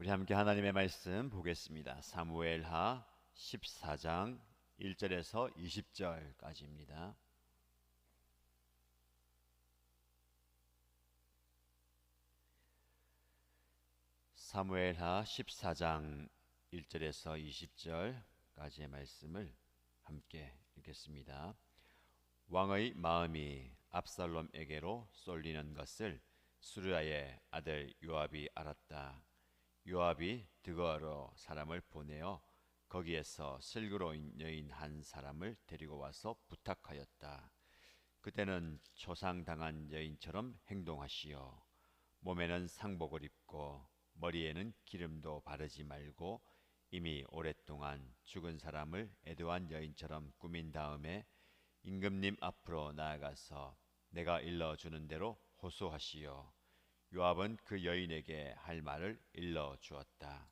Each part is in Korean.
우리 함께 하나님의 말씀 보겠습니다. 사무엘하 14장 1절에서 20절까지입니다. 사무엘하 14장 1절에서 20절까지의 말씀을 함께 읽겠습니다. 왕의 마음이 압살롬에게로 쏠리는 것을 수르야의 아들 요압이 알았다. 요압이 드거로 사람을 보내어 거기에서 슬기로운 여인 한 사람을 데리고 와서 부탁하였다. 그때는 초상당한 여인처럼 행동하시오. 몸에는 상복을 입고 머리에는 기름도 바르지 말고 이미 오랫동안 죽은 사람을 애도한 여인처럼 꾸민 다음에 임금님 앞으로 나아가서 내가 일러주는 대로 호소하시오. 요압은 그 여인에게 할 말을 일러 주었다.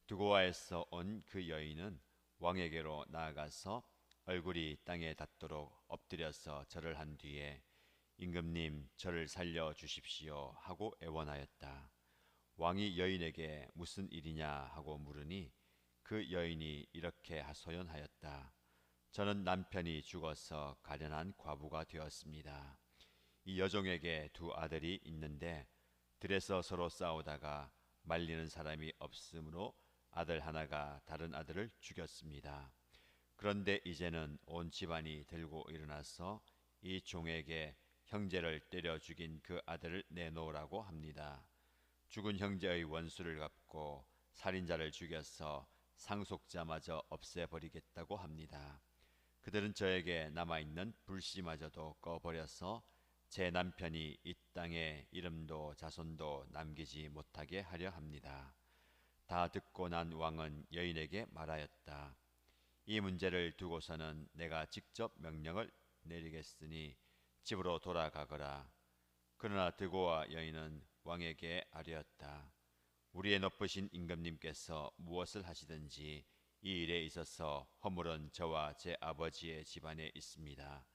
두고아에서 온 그 여인은 왕에게로 나아가서 얼굴이 땅에 닿도록 엎드려서 절을 한 뒤에 임금님 저를 살려 주십시오 하고 애원하였다. 왕이 여인에게 무슨 일이냐 하고 물으니 그 여인이 이렇게 하소연하였다. 저는 남편이 죽어서 가련한 과부가 되었습니다. 이 여종에게 두 아들이 있는데 들에서 서로 싸우다가 말리는 사람이 없으므로 아들 하나가 다른 아들을 죽였습니다. 그런데 이제는 온 집안이 들고 일어나서 이 종에게 형제를 때려 죽인 그 아들을 내놓으라고 합니다. 죽은 형제의 원수를 갚고 살인자를 죽여서 상속자마저 없애버리겠다고 합니다. 그들은 저에게 남아있는 불씨마저도 꺼버려서 제 남편이 이 땅에 이름도 자손도 남기지 못하게 하려 합니다. 다 듣고 난 왕은 여인에게 말하였다. 이 문제를 두고서는 내가 직접 명령을 내리겠으니 집으로 돌아가거라. 그러나 드고와 여인은 왕에게 아뢰었다. 우리의 높으신 임금님께서 무엇을 하시든지 이 일에 있어서 허물은 저와 제 아버지의 집안에 있습니다.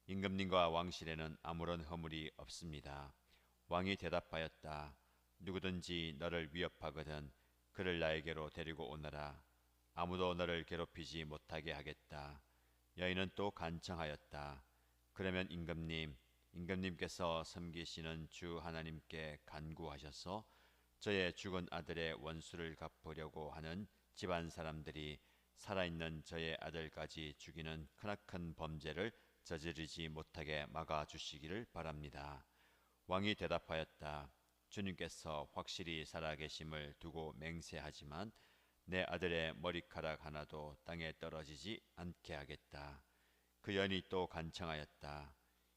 임금님과 왕실에는 아무런 허물이 없습니다. 왕이 대답하였다. 누구든지 너를 위협하거든 그를 나에게로 데리고 오너라. 아무도 너를 괴롭히지 못하게 하겠다. 여인은 또 간청하였다. 그러면 임금님께서 섬기시는 주 하나님께 간구하셔서 저의 죽은 아들의 원수를 갚으려고 하는 집안 사람들이 살아있는 저의 아들까지 죽이는 크나큰 범죄를 저지르지 못하게 막아주시기를 바랍니다. 왕이 대답하였다. 주님께서 확실히 살아계심을 두고 맹세하지만 내 아들의 머리카락 하나도 땅에 떨어지지 않게 하겠다. 그 여인이 또 간청하였다.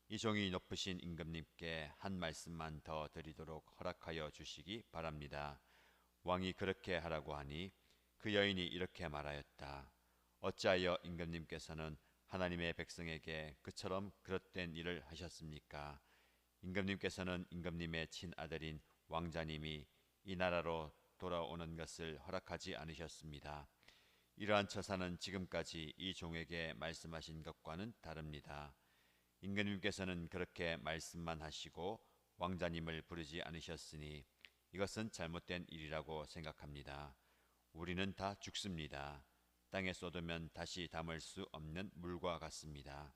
이 종이 높으신 임금님께 한 말씀만 더 드리도록 허락하여 주시기 바랍니다. 왕이 그렇게 하라고 하니 그 여인이 이렇게 말하였다. 어찌하여 임금님께서는 하나님의 백성에게 그처럼 그릇된 일을 하셨습니까? 임금님께서는 임금님의 친아들인 왕자님이 이 나라로 돌아오는 것을 허락하지 않으셨습니다. 이러한 처사는 지금까지 이 종에게 말씀하신 것과는 다릅니다. 임금님께서는 그렇게 말씀만 하시고 왕자님을 부르지 않으셨으니 이것은 잘못된 일이라고 생각합니다. 우리는 다 죽습니다. 땅에 쏟으면 다시 담을 수 없는 물과 같습니다.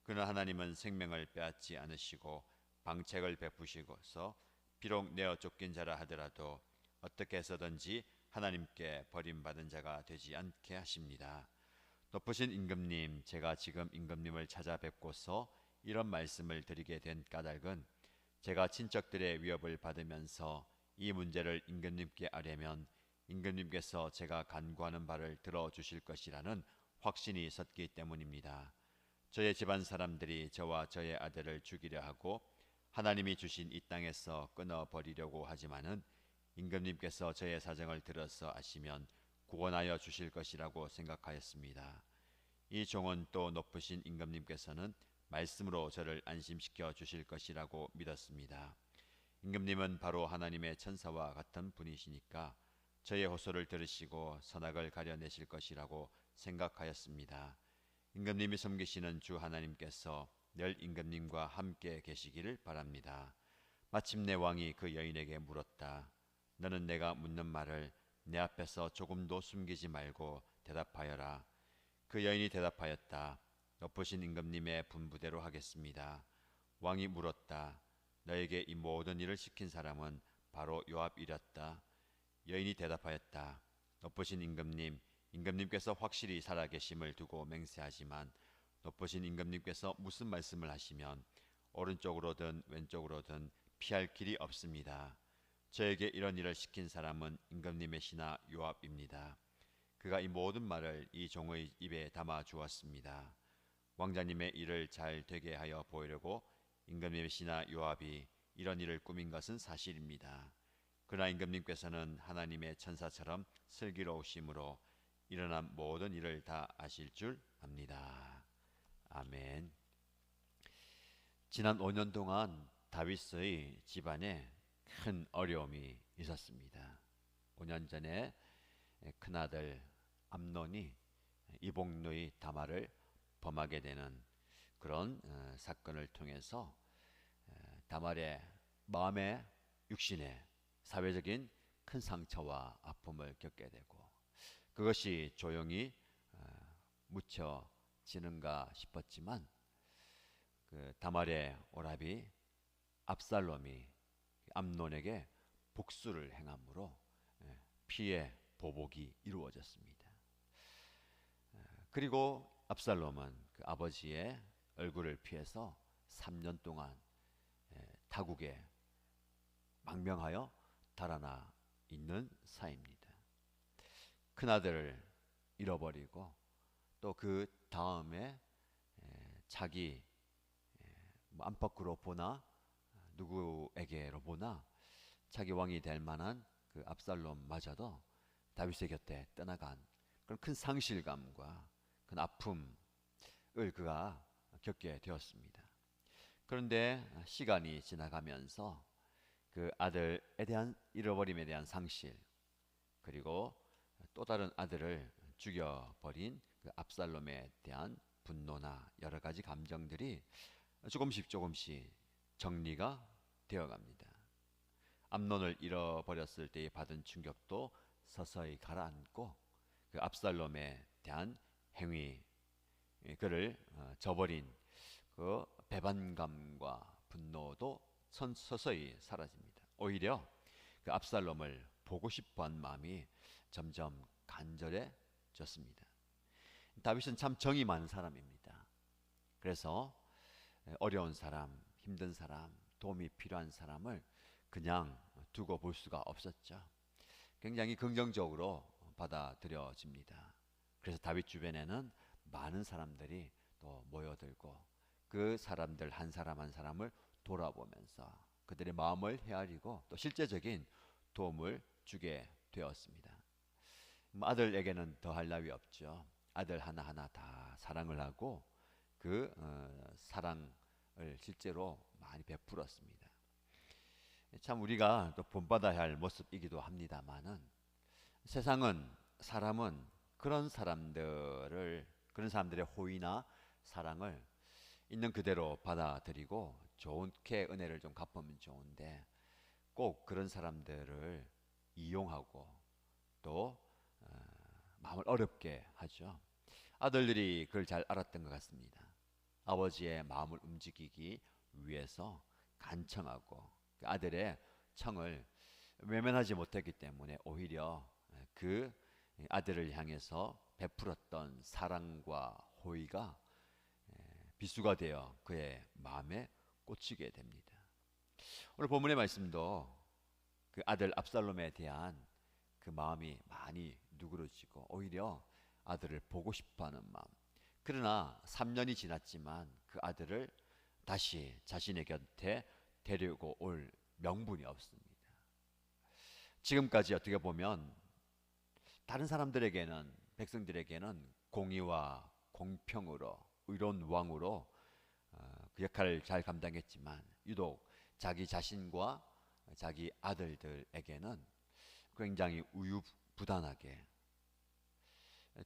그러나 하나님은 생명을 빼앗지 않으시고 방책을 베푸시고서 비록 내어 쫓긴 자라 하더라도 어떻게 해서든지 하나님께 버림받은 자가 되지 않게 하십니다. 높으신 임금님, 제가 지금 임금님을 찾아뵙고서 이런 말씀을 드리게 된 까닭은 제가 친척들의 위협을 받으면서 이 문제를 임금님께 아뢰면 임금님께서 제가 간구하는 바를 들어주실 것이라는 확신이 섰기 때문입니다. 저의 집안 사람들이 저와 저의 아들을 죽이려 하고 하나님이 주신 이 땅에서 끊어버리려고 하지만은 임금님께서 저의 사정을 들어서 아시면 구원하여 주실 것이라고 생각하였습니다. 이 종은 또 높으신 임금님께서는 말씀으로 저를 안심시켜 주실 것이라고 믿었습니다. 임금님은 바로 하나님의 천사와 같은 분이시니까 저의 호소를 들으시고 선악을 가려내실 것이라고 생각하였습니다. 임금님이 섬기시는 주 하나님께서 늘 임금님과 함께 계시기를 바랍니다. 마침내 왕이 그 여인에게 물었다. 너는 내가 묻는 말을 내 앞에서 조금도 숨기지 말고 대답하여라. 그 여인이 대답하였다. 높으신 임금님의 분부대로 하겠습니다. 왕이 물었다. 너에게 이 모든 일을 시킨 사람은 바로 요압이렸다. 여인이 대답하였다. 높으신 임금님, 임금님께서 확실히 살아계심을 두고 맹세하지만 높으신 임금님께서 무슨 말씀을 하시면 오른쪽으로든 왼쪽으로든 피할 길이 없습니다. 저에게 이런 일을 시킨 사람은 임금님의 신하 요압입니다. 그가 이 모든 말을 이 종의 입에 담아 주었습니다. 왕자님의 일을 잘 되게 하여 보이려고 임금님의 신하 요압이 이런 일을 꾸민 것은 사실입니다. 그러나 임금님께서는 하나님의 천사처럼 슬기로우심으로 일어난 모든 일을 다 아실 줄 압니다. 아멘. 지난 5년 동안 다윗의 집안에 큰 어려움이 있었습니다. 5년 전에 큰아들 암논이 이복누이 다말을 범하게 되는 그런 사건을 통해서 다말의 마음에 육신에 사회적인 큰 상처와 아픔을 겪게 되고 그것이 조용히 묻혀지는가 싶었지만 그 다말의 오라비 압살롬이 암논에게 복수를 행함으로 피의 보복이 이루어졌습니다. 그리고 압살롬은 그 아버지의 얼굴을 피해서 3년 동안 타국에 망명하여 달아나 있는 사이입니다. 큰아들을 잃어버리고 또 그 다음에 자기 안팎으로 보나 누구에게로 보나 자기 왕이 될 만한 그 압살롬마저도 다윗의 곁에 떠나간 그런 큰 상실감과 큰 아픔을 그가 겪게 되었습니다. 그런데 시간이 지나가면서 그 아들에 대한 잃어버림에 대한 상실 그리고 또 다른 아들을 죽여버린 그 압살롬에 대한 분노나 여러 가지 감정들이 조금씩 정리가 되어갑니다. 암논을 잃어버렸을 때 받은 충격도 서서히 가라앉고 그 압살롬에 대한 행위 그를 저버린 그 배반감과 분노도 서서히 사라집니다. 오히려 그 압살롬을 보고 싶어한 마음이 점점 간절해졌습니다. 다윗은 참 정이 많은 사람입니다. 그래서 어려운 사람, 힘든 사람, 도움이 필요한 사람을 그냥 두고 볼 수가 없었죠. 굉장히 긍정적으로 받아들여집니다. 그래서 다윗 주변에는 많은 사람들이 또 모여들고 그 사람들 한 사람 한 사람을 돌아보면서 그들의 마음을 헤아리고 또 실제적인 도움을 주게 되었습니다. 아들에게는 더할 나위 없죠. 아들 하나하나 다 사랑을 하고 그 사랑을 실제로 많이 베풀었습니다. 참 우리가 또 본받아야 할 모습이기도 합니다만은 세상은 사람은 그런 사람들의 호의나 사랑을 있는 그대로 받아들이고 좋게 은혜를 좀 갚으면 좋은데 꼭 그런 사람들을 이용하고 또 마음을 어렵게 하죠. 아들들이 그걸 잘 알았던 것 같습니다. 아버지의 마음을 움직이기 위해서 간청하고 그 아들의 청을 외면하지 못했기 때문에 오히려 그 아들을 향해서 베풀었던 사랑과 호의가 비수가 되어 그의 마음에 꽂히게 됩니다. 오늘 본문의 말씀도 그 아들 압살롬에 대한 그 마음이 많이 누그러지고 오히려 아들을 보고 싶어하는 마음. 그러나 3년이 지났지만 그 아들을 다시 자신의 곁에 데리고 올 명분이 없습니다. 지금까지 어떻게 보면 다른 사람들에게는 백성들에게는 공의와 공평으로 의로운 왕으로 그 역할을 잘 감당했지만 유독 자기 자신과 자기 아들들에게는 굉장히 우유부단하게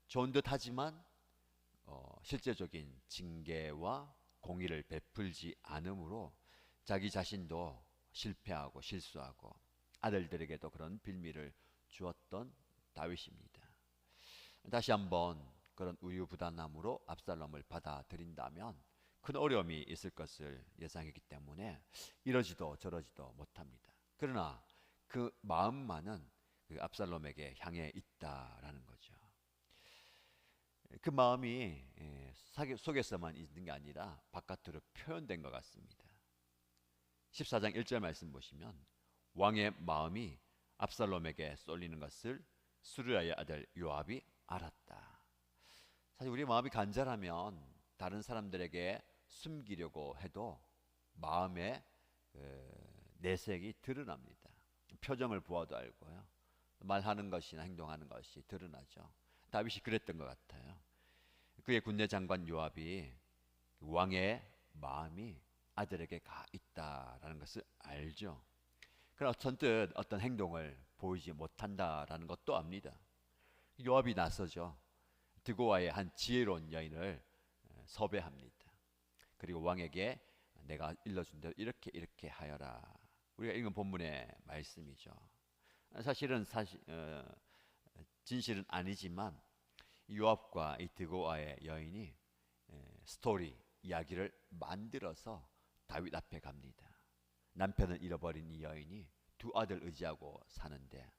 좋은 듯 하지만 실제적인 징계와 공의를 베풀지 않으므로 자기 자신도 실패하고 실수하고 아들들에게도 그런 빌미를 주었던 다윗입니다. 다시 한번 그런 우유부단함으로 압살롬을 받아들인다면 큰 어려움이 있을 것을 예상했기 때문에 이러지도 저러지도 못합니다. 그러나 그 마음만은 그 압살롬에게 향해 있다라는 거죠. 그 마음이 속에서만 있는 게 아니라 바깥으로 표현된 것 같습니다. 14장 1절 말씀 보시면 왕의 마음이 압살롬에게 쏠리는 것을 수르야의 아들 요압이 알았다. 사실 우리 마음이 간절하면 다른 사람들에게 숨기려고 해도 마음의 내색이 드러납니다. 표정을 보아도 알고요. 말하는 것이나 행동하는 것이 드러나죠. 다윗이 그랬던 것 같아요. 그의 군대 장관 요압이 왕의 마음이 아들에게 가 있다라는 것을 알죠. 그러나 선뜻 어떤 행동을 보이지 못한다라는 것도 압니다. 요압이 나서죠. 드고아의 한 지혜로운 여인을 섭외합니다. 그리고 왕에게 내가 일러준 대로 이렇게 하여라. 우리가 읽은 본문의 말씀이죠. 사실은 진실은 아니지만 요압과 이 드고아의 여인이 스토리 이야기를 만들어서 다윗 앞에 갑니다. 남편을 잃어버린 이 여인이 두 아들 의지하고 사는데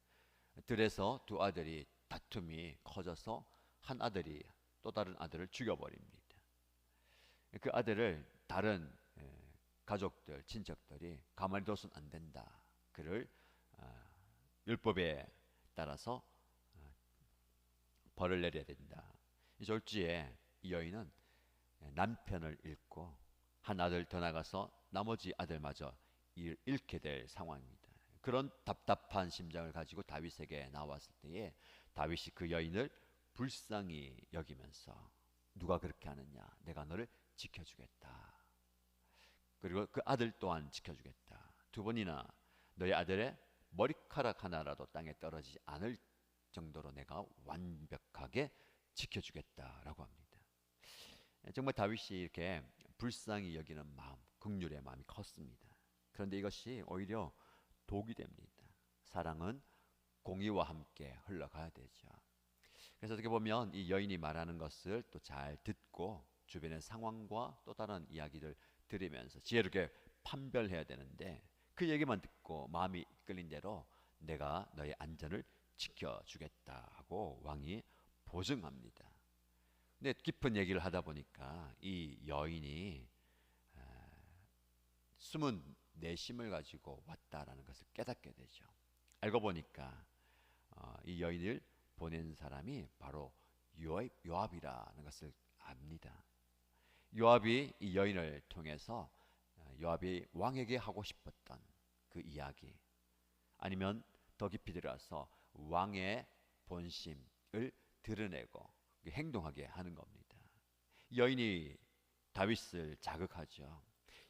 들에서 두 아들이 다툼이 커져서 한 아들이 또 다른 아들을 죽여버립니다. 그 아들을 다른 가족들, 친척들이 가만히 둬서는 안 된다. 그를 율법에 따라서 벌을 내려야 된다. 이 졸지에 이 여인은 남편을 잃고 한 아들 더 나가서 나머지 아들마저 잃게 될 상황입니다. 그런 답답한 심정을 가지고 다윗에게 나왔을 때에 다윗이 그 여인을 불쌍히 여기면서 누가 그렇게 하느냐? 내가 너를 지켜주겠다. 그리고 그 아들 또한 지켜주겠다. 두 번이나 너의 아들의 머리카락 하나라도 땅에 떨어지지 않을 정도로 내가 완벽하게 지켜주겠다라고 합니다. 정말 다윗이 이렇게 불쌍히 여기는 마음, 긍휼의 마음이 컸습니다. 그런데 이것이 오히려 독이 됩니다. 사랑은 공의와 함께 흘러가야 되죠. 그래서 어떻게 보면 이 여인이 말하는 것을 또 잘 듣고 주변의 상황과 또 다른 이야기를 들으면서 지혜롭게 판별해야 되는데 그 얘기만 듣고 마음이 이끌린 대로 내가 너의 안전을 지켜주겠다 하고 왕이 보증합니다. 근데 깊은 얘기를 하다 보니까 이 여인이 숨은 내심을 가지고 왔다라는 것을 깨닫게 되죠. 알고 보니까 이 여인을 보낸 사람이 바로 요압이라는 것을 압니다. 요압이 이 여인을 통해서 요압이 왕에게 하고 싶었던 그 이야기, 아니면 더 깊이 들어가서 왕의 본심을 드러내고 행동하게 하는 겁니다. 여인이 다윗을 자극하죠.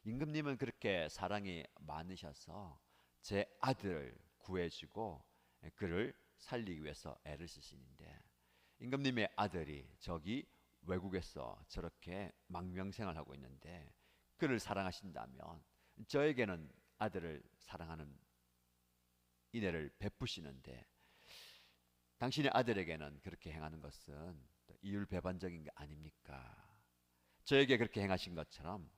임금님은 그렇게 사랑이 많으셔서 제 아들을 구해주고 그를 살리기 위해서 애를 쓰시는데 임금님의 아들이 저기 외국에서 저렇게 망명생활하고 있는데 그를 사랑하신다면 저에게는 아들을 사랑하는 인애를 베푸시는데 당신의 아들에게는 그렇게 행하는 것은 이율배반적인 게 아닙니까? 저에게 그렇게 행하신 것처럼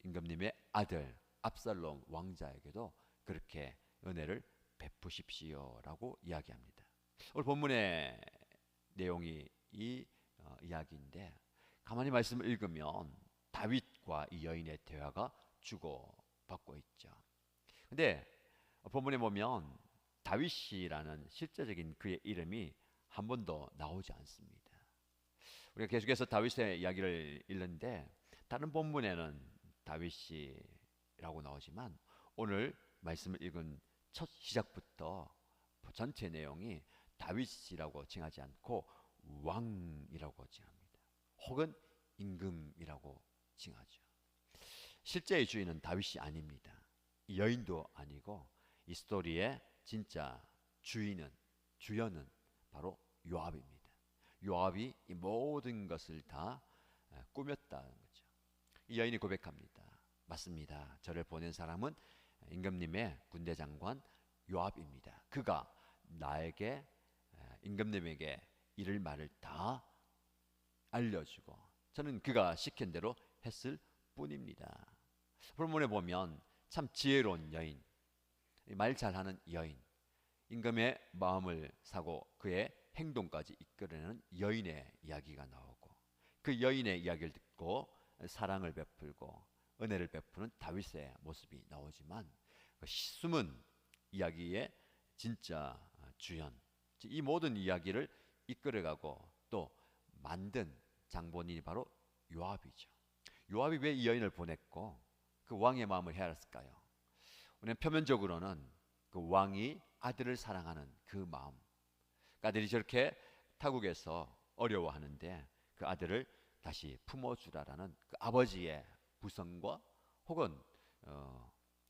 임금님의 아들 압살롬 왕자에게도 그렇게 은혜를 베푸십시오라고 이야기합니다. 오늘 본문의 내용이 이 이야기인데 가만히 말씀을 읽으면 다윗과 이 여인의 대화가 주고받고 있죠. 근데 본문에 보면 다윗이라는 실제적인 그의 이름이 한 번도 나오지 않습니다. 우리가 계속해서 다윗의 이야기를 읽는데 다른 본문에는 다윗이라고 나오지만 오늘 말씀을 읽은 첫 시작부터 전체 내용이 다윗이라고 칭하지 않고 왕이라고 칭합니다. 혹은 임금이라고 칭하죠. 실제의 주인은 다윗이 아닙니다. 이 여인도 아니고 이 스토리의 진짜 주연은 바로 요압입니다. 요압이 이 모든 것을 다 꾸몄다는 거죠. 이 여인이 고백합니다. 맞습니다. 저를 보낸 사람은 임금님의 군대 장관 요압입니다. 그가 나에게 임금님에게 이를 말을 다 알려주고 저는 그가 시킨 대로 했을 뿐입니다. 본문에 보면 참 지혜로운 여인, 말 잘하는 여인, 임금의 마음을 사고 그의 행동까지 이끌어내는 여인의 이야기가 나오고 그 여인의 이야기를 듣고 사랑을 베풀고 은혜를 베푸는 다윗의 모습이 나오지만 그 숨은 이야기의 진짜 주연, 이 모든 이야기를 이끌어가고 또 만든 장본인이 바로 요압이죠. 요압이 왜 이 여인을 보냈고 그 왕의 마음을 헤아렸을까요? 우리는 표면적으로는 그 왕이 아들을 사랑하는 그 마음, 그 아들이 저렇게 타국에서 어려워하는데 그 아들을 다시 품어주라라는 그 아버지의 부성과 혹은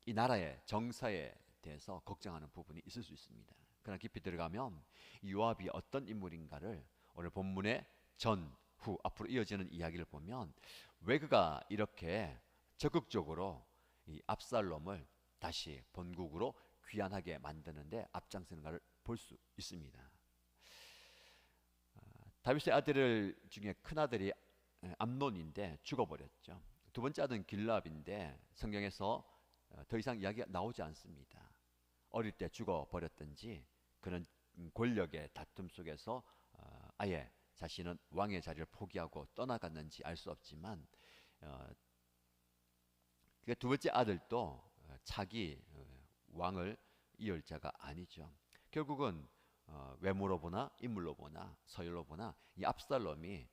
이 나라의 정사에 대해서 걱정하는 부분이 있을 수 있습니다. 그러나 깊이 들어가면 이 요압이 어떤 인물인가를 오늘 본문의 전, 후, 앞으로 이어지는 이야기를 보면 왜 그가 이렇게 적극적으로 이 압살롬을 다시 본국으로 귀환하게 만드는데 앞장서는가를 볼 수 있습니다. 다윗의 아들 중에 큰 아들이 암논인데 죽어버렸죠. 두 번째 아들은 길랍인데 성경에서 더 이상 이야기가 나오지 않습니다. 어릴 때 죽어버렸든지 그런 권력의 다툼 속에서 아예 자신은 왕의 자리를 포기하고 떠나갔는지 알 수 없지만 그 두 번째 아들도 차기 왕을 이을 자가 아니죠. 결국은 외모로 보나 인물로 보나 서열로 보나 이 압살롬이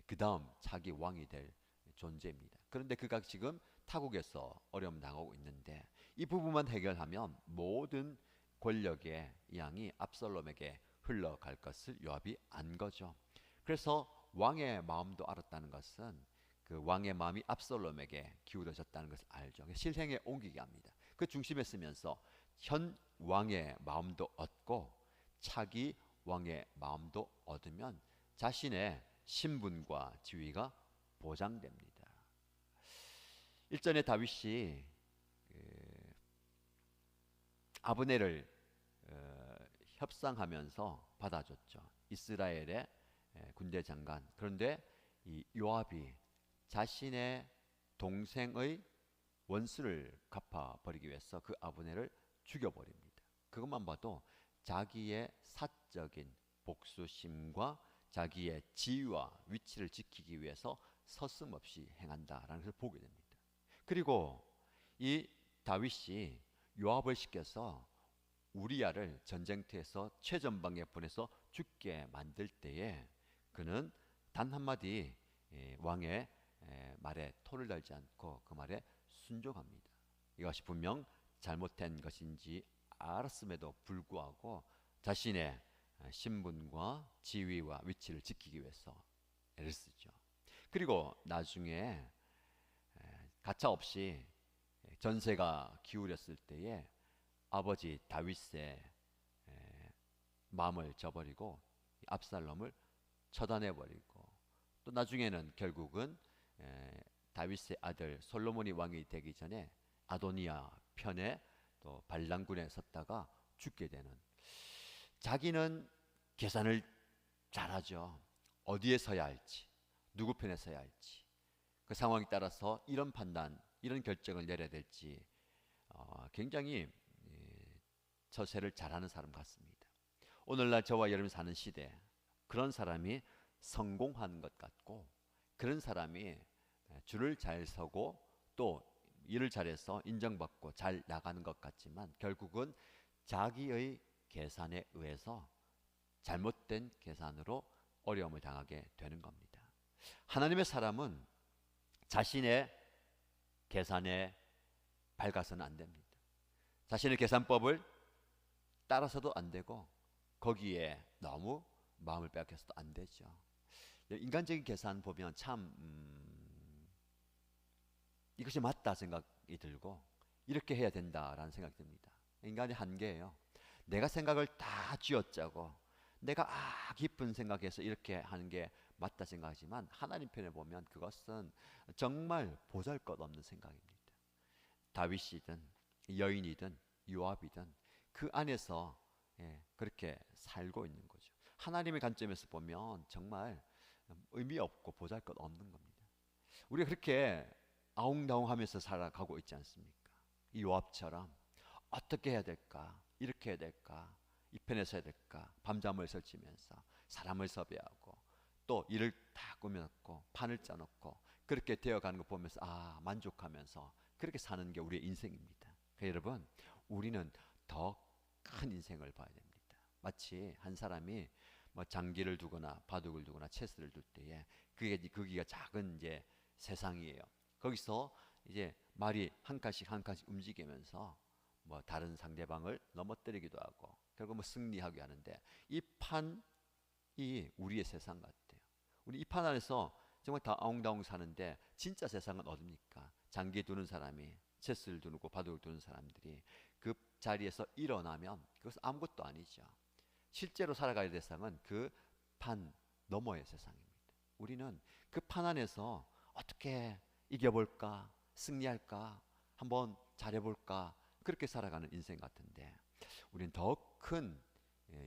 그 다음 차기 왕이 될 존재입니다. 그런데 그가 지금 타국에서 어려움 당하고 있는데 이 부분만 해결하면 모든 권력의 양이 압살롬에게 흘러갈 것을 요압이 안 거죠. 그래서 왕의 마음도 알았다는 것은 그 왕의 마음이 압살롬에게 기울어졌다는 것을 알죠. 실행에 옮기게 합니다. 그 중심에 쓰면서 현 왕의 마음도 얻고 차기 왕의 마음도 얻으면 자신의 신분과 지위가 보장됩니다. 일전에 다윗이 아브넬을 협상하면서 받아줬죠. 이스라엘의 군대 장관. 그런데 이 요압이 자신의 동생의 원수를 갚아버리기 위해서 그 아브넬을 죽여버립니다. 그것만 봐도 자기의 사적인 복수심과 자기의 지위와 위치를 지키기 위해서 서슴없이 행한다라는 것을 보게 됩니다. 그리고 이 다윗이 요압을 시켜서 우리야를 전쟁터에서 최전방에 보내서 죽게 만들 때에 그는 단 한마디 왕의 말에 토를 달지 않고 그 말에 순종합니다. 이것이 분명 잘못된 것인지 알았음에도 불구하고 자신의 신분과 지위와 위치를 지키기 위해서 애를 쓰죠. 그리고 나중에 가차없이 전세가 기울였을 때에 아버지 다윗의 마음을 저버리고 압살롬을 처단해버리고 또 나중에는 결국은 다윗의 아들 솔로몬이 왕이 되기 전에 아도니아 편에 또 반란군에 섰다가 죽게 되는, 자기는 계산을 잘하죠. 어디에 서야 할지, 누구 편에 서야 할지, 그 상황에 따라서 이런 판단, 이런 결정을 내려야 될지 굉장히 처세를 잘하는 사람 같습니다. 오늘날 저와 여러분이 사는 시대, 그런 사람이 성공한 것 같고 그런 사람이 줄을 잘 서고 또 일을 잘해서 인정받고 잘 나가는 것 같지만 결국은 자기의 계산에 의해서 잘못된 계산으로 어려움을 당하게 되는 겁니다. 하나님의 사람은 자신의 계산에 밝아서는 안 됩니다. 자신의 계산법을 따라서도 안 되고 거기에 너무 마음을 빼앗겨서도 안 되죠. 인간적인 계산 보면 참 이것이 맞다 생각이 들고 이렇게 해야 된다라는 생각이 듭니다. 인간의 한계예요. 내가 생각을 다 쥐어짜고 내가 깊은 생각해서 이렇게 하는 게 맞다 생각하지만 하나님 편에 보면 그것은 정말 보잘것없는 생각입니다. 다윗이든 여인이든 요압이든 그 안에서 그렇게 살고 있는 거죠. 하나님의 관점에서 보면 정말 의미 없고 보잘것없는 겁니다. 우리가 그렇게 아웅다웅하면서 살아가고 있지 않습니까? 이 요압처럼 어떻게 해야 될까? 이렇게 해야 될까? 이 편에서 해야 될까? 밤잠을 설치면서 사람을 섭외하고 또 일을 다 꾸며놓고 판을 짜놓고 그렇게 되어가는 거 보면서 만족하면서 그렇게 사는 게 우리의 인생입니다. 그러니까 여러분, 우리는 더 큰 인생을 봐야 됩니다. 마치 한 사람이 뭐 장기를 두거나 바둑을 두거나 체스를 둘 때에 거기가 작은 이제 세상이에요. 거기서 이제 말이 한 칸씩 한 칸씩 움직이면서 뭐 다른 상대방을 넘어뜨리기도 하고 결국 뭐 승리하게 하는데, 이 판이 우리의 세상 같아요. 우리 이 판 안에서 정말 다 아웅다웅 사는데 진짜 세상은 어딥니까? 장기 두는 사람이, 체스를 두고 바둑을 두는 사람들이 그 자리에서 일어나면 그것은 아무것도 아니죠. 실제로 살아가야 될 세상은 그 판 너머의 세상입니다. 우리는 그 판 안에서 어떻게 이겨볼까, 승리할까, 한번 잘해볼까, 그렇게 살아가는 인생 같은데, 우리는 더 큰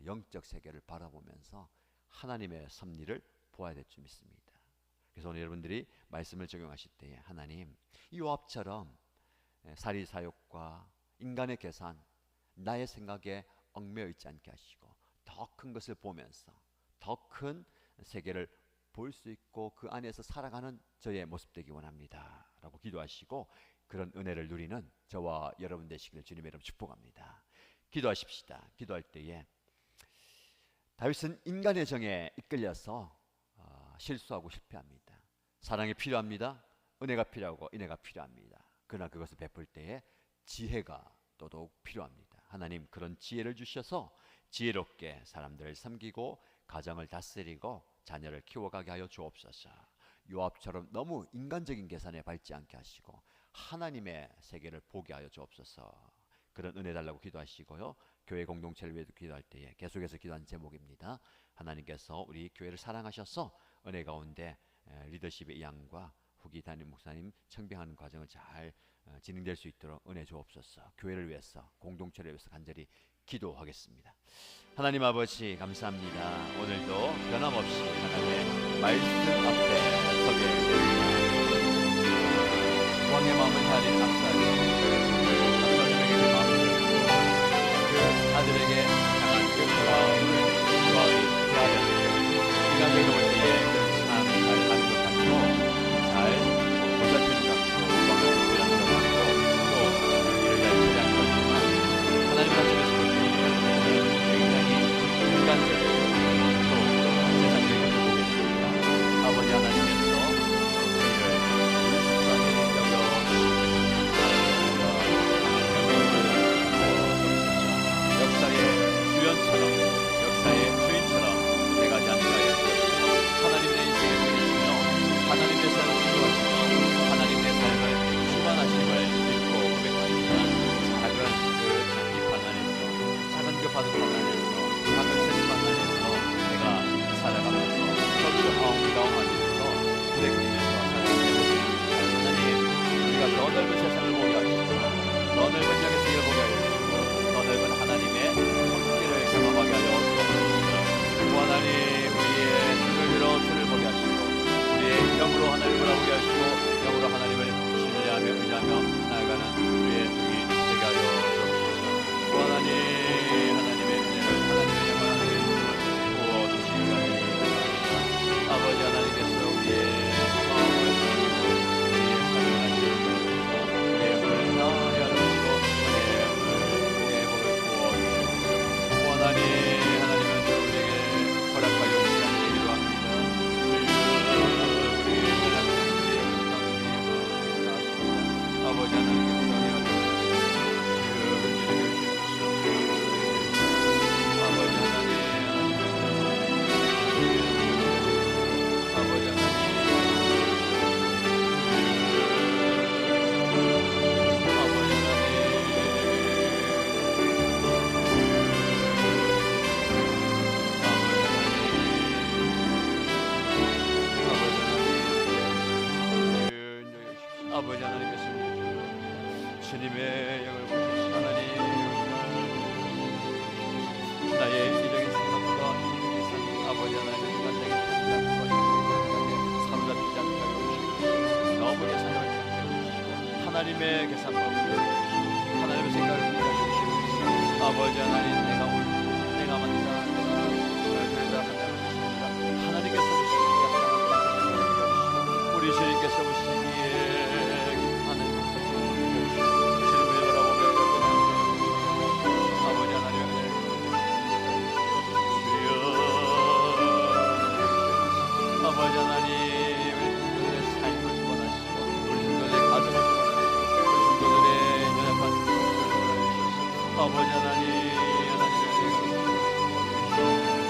영적 세계를 바라보면서 하나님의 섭리를 보아야 될 줄 믿습니다. 그래서 오늘 여러분들이 말씀을 적용하실 때에 하나님, 이 요압처럼 사리사욕과 인간의 계산, 나의 생각에 얽매여 있지 않게 하시고 더 큰 것을 보면서 더 큰 세계를 볼 수 있고 그 안에서 살아가는 저의 모습 되기 원합니다 라고 기도하시고, 그런 은혜를 누리는 저와 여러분 되시기를 주님의 이름으로 축복합니다. 기도하십시다. 기도할 때에 다윗은 인간의 정에 이끌려서 실수하고 실패합니다. 사랑이 필요합니다. 은혜가 필요하고 인애가 필요합니다. 그러나 그것을 베풀 때에 지혜가 더더욱 필요합니다. 하나님, 그런 지혜를 주셔서 지혜롭게 사람들을 섬기고 가정을 다스리고 자녀를 키워가게 하여 주옵소서. 요압처럼 너무 인간적인 계산에 밟지 않게 하시고 하나님의 세계를 보게 하여 주옵소서. 그런 은혜 달라고 기도하시고요. 교회 공동체를 위해 기도할 때에 계속해서 기도하는 제목입니다. 하나님께서 우리 교회를 사랑하셔서 은혜 가운데 리더십의 양과 후기 담임 목사님 청빙하는 과정을 잘 진행될 수 있도록 은혜 주옵소서. 교회를 위해서, 공동체를 위해서 간절히 기도하겠습니다. 하나님 아버지, 감사합니다. 오늘도 변함없이 하나님의 말씀 앞에 서게 됩니다. 왕의 마음을 헤아린 압살롬에게 그 마음을 주고 그 아들에게 향한 그 마음을 왕이 헤아렸는데, 시간을 볼 때에 그참 잘하는 것 같고 잘 보살피는 것 같고 왕을 부르는 것 같고 또 일을 잘 처리하는 것 같지만, 하나님 말씀에서 볼 때에 굉장히 인간적이고 또 세상적인 것을 보게 됩니다. 아버지 하나님께서 우리를 불쌍히 여겨주시고 역사의 주연처럼, 역사의 주인처럼 돼가지 않게 하여 주옵소서. 하나님 내 인생을 보내시며 하나님 내 삶을 주도하시며 하나님 내 삶을 주관하심을 믿고 고백합니다. 작은 그 장기판 안에서, 작은 그 바둑판 안에서, 작은 세판 안에서 내가 살아가면서 거기서 아웅다웅하면서 부대 그리면서 살아가게 됩니다. 하나님, 우리가 더 넓은 세상을 보게 하시고 더 넓은 영의 세계를 보게 하여 주시고 더 넓은 하나님의 성기를 경험하게 하여 주옵소서. 하나님, 우리의 눈을 들어 주를 보게 하시고 우리의 영으로 하나님을 바라보게 하시고 영으로 하나님을 신뢰하며 의지하며 나아가는 우리의 등이 되게 하여 주옵소서. 하나님, 하나님의 은혜 주님의 계산법 하나님의 생각을 주시옵소서. 아버지 하나님, 내가 옳다, 내가 맞다, 내가 그러다 하나님께서 보시기에 우리 주님께서 보시기에 하나님 주님을 바라보며 아버지 하나님 주여 아버지 하나님 우리 성도들의 삶을 주관하시고 우리 성도들의 가정을 주관하시고 우리 성도들의 연약한 아버지 하나님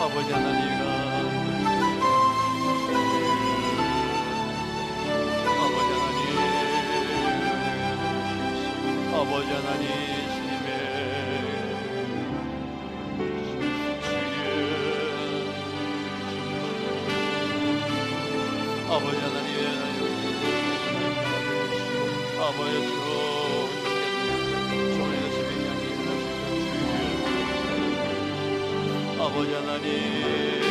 아버지 하나님과 아버지 하나님 주님의 아버지 하나님 아버지 주님의 집에 향해 아버지 하나님